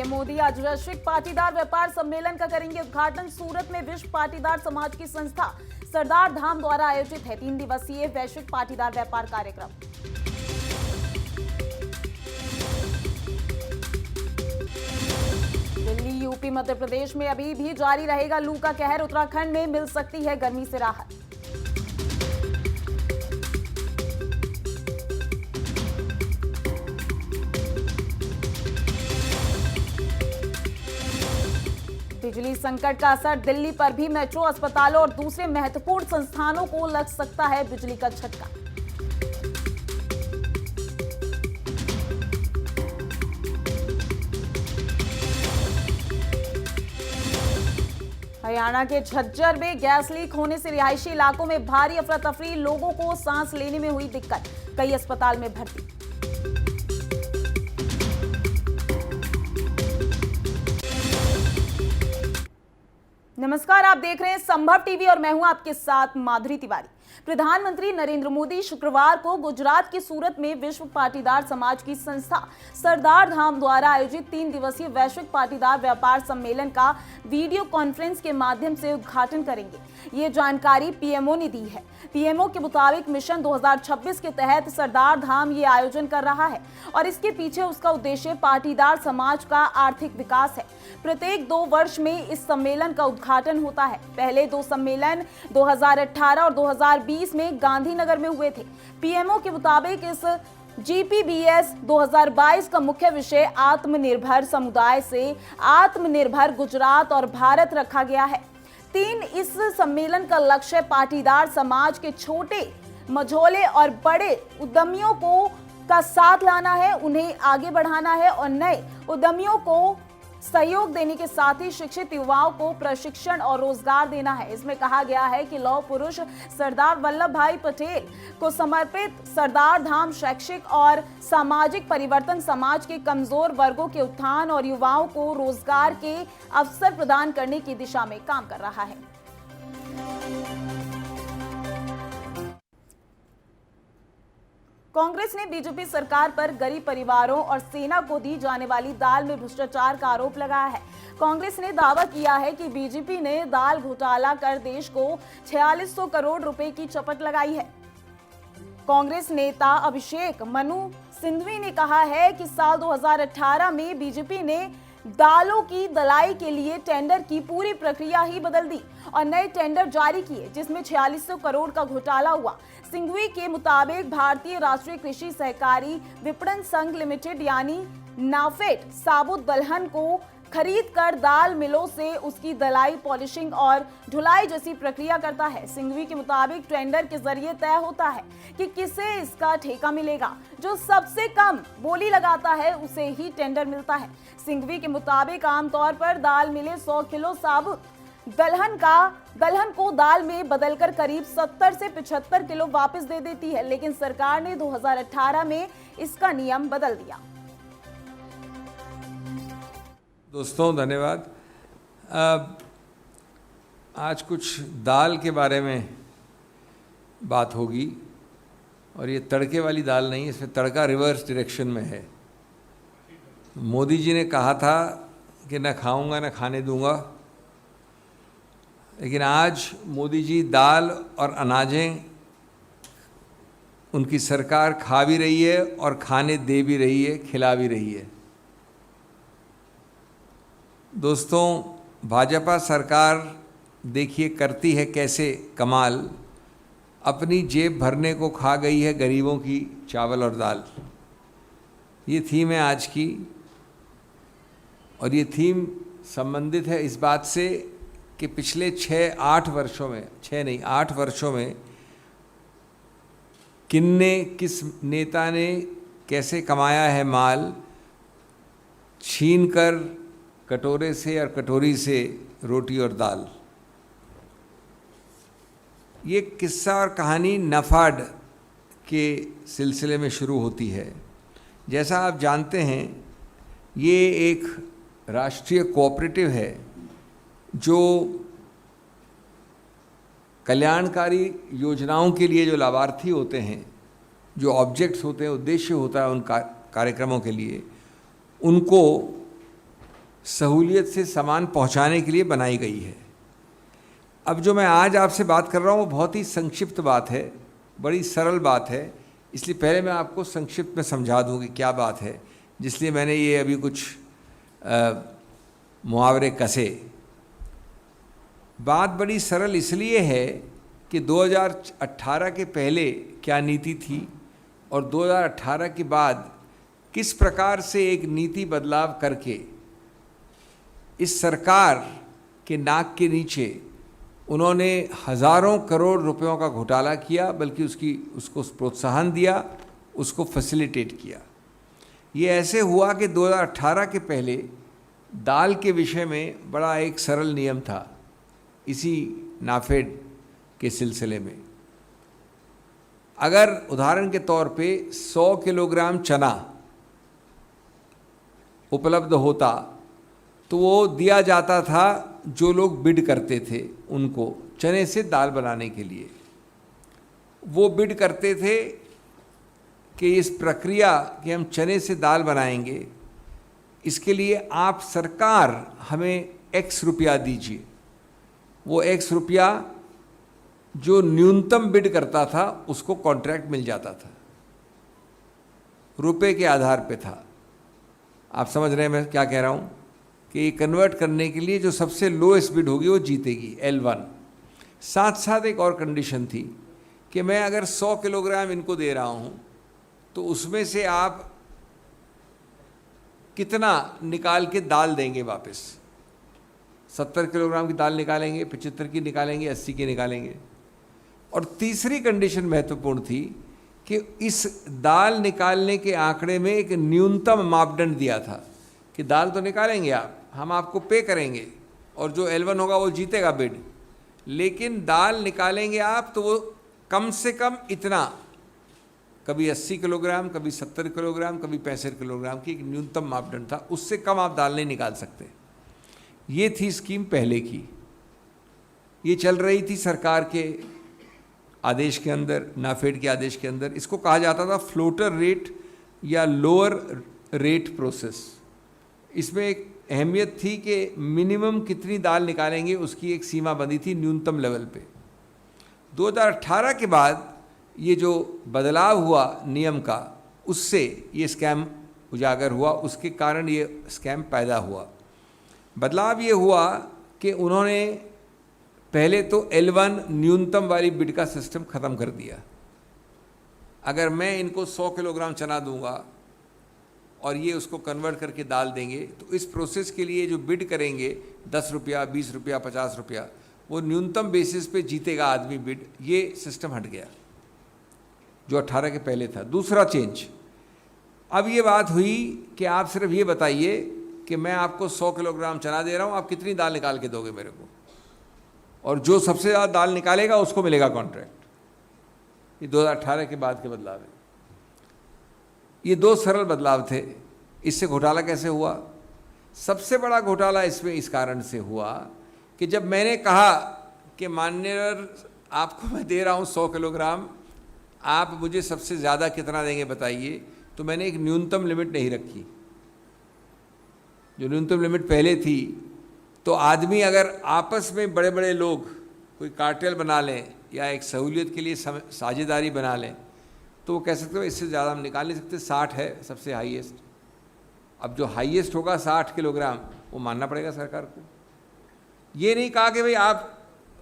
PM Modi आज वैश्विक पाटीदार व्यापार सम्मेलन का करेंगे उद्घाटन। सूरत में विश्व पाटीदार समाज की संस्था सरदार धाम द्वारा आयोजित है 3 दिवसीय वैश्विक पाटीदार व्यापार कार्यक्रम। दिल्ली, यूपी, मध्य प्रदेश में अभी भी जारी रहेगा लू का कहर। उत्तराखंड में मिल सकती है गर्मी से राहत। बिजली संकट का असर दिल्ली पर भी। मेट्रो, अस्पतालों और दूसरे महत्वपूर्ण संस्थानों को लग सकता है बिजली का झटका। हरियाणा के झज्जर में गैस लीक होने से रिहायशी इलाकों में भारी अफरा तफरी। लोगों को सांस लेने में हुई दिक्कत, कई अस्पताल में भर्ती। नमस्कार, आप देख रहे हैं संभव टीवी और मैं हूं आपके साथ माधुरी तिवारी। प्रधानमंत्री नरेंद्र मोदी शुक्रवार को गुजरात के सूरत में विश्व पाटीदार समाज की संस्था सरदार धाम द्वारा आयोजित 3 दिवसीय वैश्विक पाटीदार व्यापार सम्मेलन का वीडियो कॉन्फ्रेंस के माध्यम से उद्घाटन करेंगे। ये जानकारी पीएमओ ने दी है। पीएमओ के मुताबिक मिशन 2026 के तहत सरदार धाम ये आयोजन कर रहा है और इसके पीछे उसका उद्देश्य पाटीदार समाज का आर्थिक विकास है। प्रत्येक 2 वर्ष में इस सम्मेलन का उद्घाटन होता है। पहले 2 सम्मेलन 2018 और 2020 में गांधीनगर में हुए थे। पीएमओ के मुताबिक इस जीपीबीएस 2022 का मुख्य विषय आत्मनिर्भर समुदाय से आत्मनिर्भर गुजरात और भारत रखा गया है। 3 इस सम्मेलन का लक्ष्य पाटीदार समाज के छोटे, मझोले और बड़े उद्यमियों को का साथ लाना है, उन्हें आगे बढ़ाना है और नए उद्यमियों को सहयोग देने के साथ ही शिक्षित युवाओं को प्रशिक्षण और रोजगार देना है। इसमें कहा गया है कि लौह पुरुष सरदार वल्लभ भाई पटेल को समर्पित सरदार धाम शैक्षिक और सामाजिक परिवर्तन, समाज के कमजोर वर्गों के उत्थान और युवाओं को रोजगार के अवसर प्रदान करने की दिशा में काम कर रहा है। कांग्रेस ने बीजेपी सरकार पर गरीब परिवारों और सेना को दी जाने वाली दाल में भ्रष्टाचार का आरोप लगाया है। कांग्रेस ने दावा किया है कि बीजेपी ने दाल घोटाला कर देश को 4600 करोड़ रुपए की चपट लगाई है। कांग्रेस नेता अभिषेक मनु सिंघवी ने कहा है कि साल 2018 में बीजेपी ने दालों की दलाई के लिए टेंडर की पूरी प्रक्रिया ही बदल दी और नए टेंडर जारी किए, जिसमें 4600 करोड़ का घोटाला हुआ। सिंघवी के मुताबिक भारतीय राष्ट्रीय कृषि सहकारी विपणन संघ लिमिटेड यानी नाफेड साबुत दलहन को खरीद कर दाल मिलों से उसकी दलाई, पॉलिशिंग और ढुलाई जैसी प्रक्रिया करता है। सिंघवी के मुताबिक टेंडर के जरिए तय होता है कि किसे इसका ठेका मिलेगा। जो सबसे कम बोली लगाता है उसे ही टेंडर मिलता है। सिंघवी के मुताबिक आमतौर पर दाल मिले 100 किलो साबुत दलहन को दाल में बदलकर करीब 70 से 75 किलो वापस दे देती है, लेकिन सरकार ने 2018 में इसका नियम बदल दिया। दोस्तों धन्यवाद। आज कुछ दाल के बारे में बात होगी और ये तड़के वाली दाल नहीं, इसमें तड़का रिवर्स डायरेक्शन में है। मोदी जी ने कहा था कि न खाऊंगा न खाने दूंगा, लेकिन आज मोदी जी दाल और अनाजें उनकी सरकार खा भी रही है और खाने दे भी रही है, खिला भी रही है। दोस्तों भाजपा सरकार देखिए करती है कैसे कमाल, अपनी जेब भरने को खा गई है गरीबों की चावल और दाल। ये थीम है आज की और ये थीम संबंधित है इस बात से कि पिछले 6-8 वर्षों में, 6 नहीं 8 वर्षों में किस नेता ने कैसे कमाया है माल, छीन कर कटोरे से और कटोरी से रोटी और दाल। ये किस्सा और कहानी नफाड के सिलसिले में शुरू होती है। जैसा आप जानते हैं ये एक राष्ट्रीय कोऑपरेटिव है जो कल्याणकारी योजनाओं के लिए जो लाभार्थी होते हैं, जो ऑब्जेक्ट्स होते हैं, उद्देश्य होता है उन कार्यक्रमों के लिए, उनको सहूलियत से सामान पहुंचाने के लिए बनाई गई है। अब जो मैं आज आपसे बात कर रहा हूँ वो बहुत ही संक्षिप्त बात है, बड़ी सरल बात है, इसलिए पहले मैं आपको संक्षिप्त में समझा दूँ कि क्या बात है, जिसलिए मैंने ये अभी कुछ मुहावरे कसे। बात बड़ी सरल इसलिए है कि 2018 के पहले क्या नीति थी और 2018 के बाद किस प्रकार से एक नीति बदलाव करके इस सरकार के नाक के नीचे उन्होंने हज़ारों करोड़ रुपयों का घोटाला किया, बल्कि उसको प्रोत्साहन दिया, उसको फैसिलिटेट किया। ये ऐसे हुआ कि 2018 के पहले दाल के विषय में बड़ा एक सरल नियम था। इसी नाफेड के सिलसिले में अगर उदाहरण के तौर पे 100 किलोग्राम चना उपलब्ध होता तो वो दिया जाता था जो लोग बिड करते थे उनको, चने से दाल बनाने के लिए। वो बिड करते थे कि इस प्रक्रिया कि हम चने से दाल बनाएंगे, इसके लिए आप सरकार हमें X रुपया दीजिए। वो X रुपया जो न्यूनतम बिड करता था उसको कॉन्ट्रैक्ट मिल जाता था, रुपए के आधार पे था। आप समझ रहे हैं मैं क्या कह रहा हूँ कि ये कन्वर्ट करने के लिए जो सबसे लोएस्ट बिड होगी वो जीतेगी, L1। साथ साथ एक और कंडीशन थी कि मैं अगर 100 किलोग्राम इनको दे रहा हूँ तो उसमें से आप कितना निकाल के दाल देंगे वापस। 70 किलोग्राम की दाल निकालेंगे, 75 की निकालेंगे, 80 की निकालेंगे। और तीसरी कंडीशन महत्वपूर्ण थी कि इस दाल निकालने के आंकड़े में एक न्यूनतम मापदंड दिया था कि दाल तो निकालेंगे आप, हम आपको पे करेंगे और जो L1 होगा वो जीतेगा बिड, लेकिन दाल निकालेंगे आप तो वो कम से कम इतना, कभी 80 किलोग्राम, कभी 70 किलोग्राम, कभी 65 किलोग्राम की एक न्यूनतम मापदंड था, उससे कम आप दाल नहीं निकाल सकते। ये थी स्कीम पहले की। ये चल रही थी सरकार के आदेश के अंदर, नाफेड के आदेश के अंदर। इसको कहा जाता था फ्लोटर रेट या लोअर रेट प्रोसेस। इसमें एक अहमियत थी कि मिनिमम कितनी दाल निकालेंगे उसकी एक सीमा बंधी थी न्यूनतम लेवल पे। 2018 के बाद ये जो बदलाव हुआ नियम का, उससे ये स्कैम उजागर हुआ, उसके कारण ये स्कैम पैदा हुआ। बदलाव ये हुआ कि उन्होंने पहले तो L1 न्यूनतम वाली बिड का सिस्टम ख़त्म कर दिया। अगर मैं इनको 100 किलोग्राम चना दूंगा और ये उसको कन्वर्ट करके दाल देंगे तो इस प्रोसेस के लिए जो बिड करेंगे 10 रुपया, 20 रुपया, 50 रुपया, वो न्यूनतम बेसिस पे जीतेगा आदमी बिड। ये सिस्टम हट गया जो 18 के पहले था। दूसरा चेंज, अब ये बात हुई कि आप सिर्फ ये बताइए कि मैं आपको 100 किलोग्राम चना दे रहा हूँ, आप कितनी दाल निकाल के दोगे मेरे को, और जो सबसे ज़्यादा दाल निकालेगा उसको मिलेगा कॉन्ट्रैक्ट। ये 2018 के बाद के बदलाव है। ये दो सरल बदलाव थे। इससे घोटाला कैसे हुआ? सबसे बड़ा घोटाला इसमें इस कारण से हुआ कि जब मैंने कहा कि माननीय आपको मैं दे रहा हूँ 100 किलोग्राम, आप मुझे सबसे ज़्यादा कितना देंगे बताइए, तो मैंने एक न्यूनतम लिमिट नहीं रखी। जो न्यूनतम लिमिट पहले थी तो आदमी अगर आपस में बड़े बड़े लोग कोई कार्टेल बना लें या एक सहूलियत के लिए साझेदारी बना लें तो वो कह सकते हो इससे ज़्यादा हम निकाल नहीं सकते, 60 है सबसे हाईएस्ट। अब जो हाईएस्ट होगा 60 किलोग्राम वो मानना पड़ेगा सरकार को। ये नहीं कहा कि भाई आप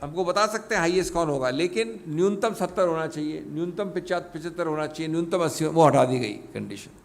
हमको बता सकते हैं हाईएस्ट कौन होगा, लेकिन न्यूनतम 70 होना चाहिए, न्यूनतम 75 होना चाहिए, न्यूनतम 80, वो हटा दी गई कंडीशन।